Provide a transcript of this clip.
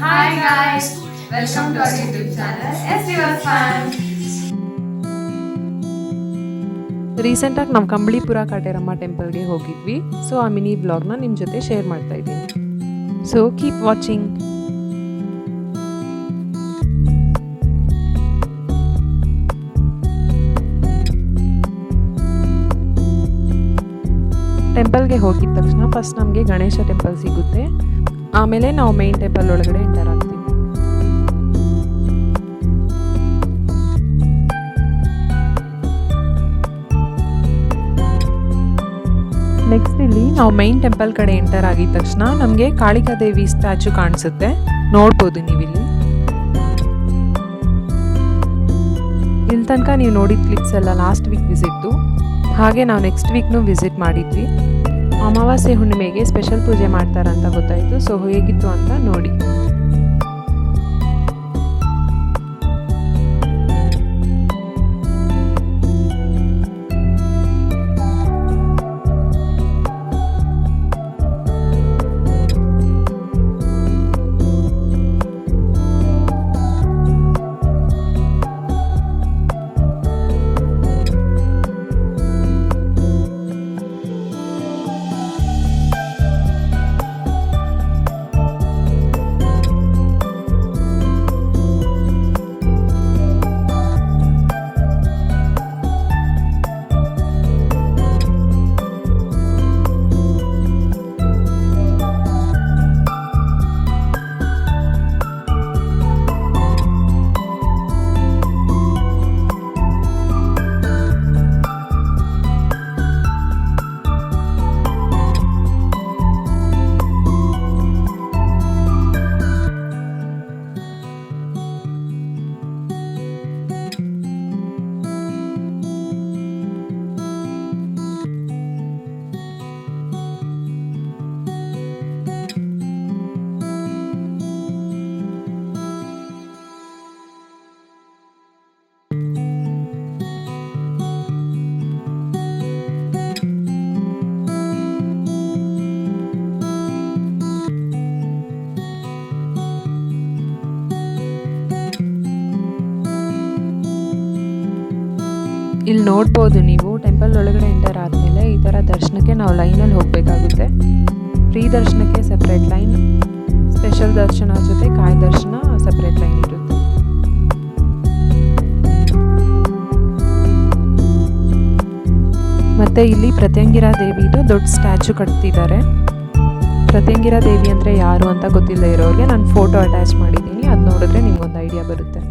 Hi guys, welcome to our YouTube channel SDR Fan. ರೀಸೆಂಟಾಗಿ ನಾವು ಕಂಬಳಿಪುರ ಕಾಟೇರಮ್ಮ ಟೆಂಪಲ್ಗೆ ಹೋಗಿದ್ವಿ. ಸೊ ಆ ಮಿನಿ ಬ್ಲಾಗ್ನ ನಿಮ್ಮ ಜೊತೆ ಶೇರ್ ಮಾಡ್ತಾ ಇದ್ದೀನಿ. So keep watching. ಟೆಂಪಲ್ಗೆ ಹೋಗಿದ ತಕ್ಷಣ ಫಸ್ಟ್ ನಮಗೆ ಗಣೇಶ ಟೆಂಪಲ್ ಸಿಗುತ್ತೆ. ಆಮೇಲೆ ನಾವು ಮೇನ್ ಟೆಂಪಲ್ ಒಳಗಡೆ ಎಂಟರ್ ಆಗ್ತೀವಿ. ನೆಕ್ಸ್ಟ್ ಇಲ್ಲಿ ನಾವು ಮೈನ್ ಟೆಂಪಲ್ ಕಡೆ ಎಂಟರ್ ಆಗಿದ ತಕ್ಷಣ ನಮಗೆ ಕಾಳಿಕಾದೇವಿ ಸ್ಟ್ಯಾಚು ಕಾಣಿಸುತ್ತೆ, ನೋಡ್ಬೋದು ನೀವಿಲ್ಲಿ. ಇಲ್ಲಿ ತನಕ ನೀವು ನೋಡಿದ ಕ್ಲಿಪ್ಸ್ ಎಲ್ಲ ಲಾಸ್ಟ್ ವೀಕ್ ವಿಸಿಟ್ಟು. ಹಾಗೆ ನಾವು ನೆಕ್ಸ್ಟ್ ವೀಕ್ನೂ ವಿಸಿಟ್ ಮಾಡಿದ್ವಿ. ಅಮಾವಾಸ್ಯೆ ಹುಣ್ಣಿಮೆಗೆ ಸ್ಪೆಷಲ್ ಪೂಜೆ ಮಾಡ್ತಾರಂತ ಗೊತ್ತಾಯಿತು. ಸೊ ಹೇಗಿತ್ತು ಅಂತ ನೋಡಿ. ಇಲ್ಲಿ ನೋಡ್ಬೋದು ನೀವು, ಟೆಂಪಲ್ ಒಳಗಡೆ ಎಂಟರ್ ಆದಮೇಲೆ ಈ ಥರ ದರ್ಶನಕ್ಕೆ ನಾವು ಲೈನಲ್ಲಿ ಹೋಗಬೇಕಾಗುತ್ತೆ. ಫ್ರೀ ದರ್ಶನಕ್ಕೆ ಸಪ್ರೇಟ್ ಲೈನ್, ಸ್ಪೆಷಲ್ ದರ್ಶನ ಜೊತೆ ಕಾಯಿ ದರ್ಶನ ಸಪ್ರೇಟ್ ಲೈನ್ ಇರುತ್ತೆ. ಮತ್ತು ಇಲ್ಲಿ ಪ್ರತ್ಯಂಗಿರಾ ದೇವಿದು ದೊಡ್ಡ ಸ್ಟ್ಯಾಚು ಕಟ್ತಿದ್ದಾರೆ. ಪ್ರತ್ಯಂಗಿರಾ ದೇವಿ ಅಂದರೆ ಯಾರು ಅಂತ ಗೊತ್ತಿಲ್ಲ ಇರೋರಿಗೆ ನಾನು ಫೋಟೋ ಅಟ್ಯಾಚ್ ಮಾಡಿದ್ದೀನಿ, ಅದು ನೋಡಿದ್ರೆ ನಿಮ್ಗೊಂದು ಐಡಿಯಾ ಬರುತ್ತೆ.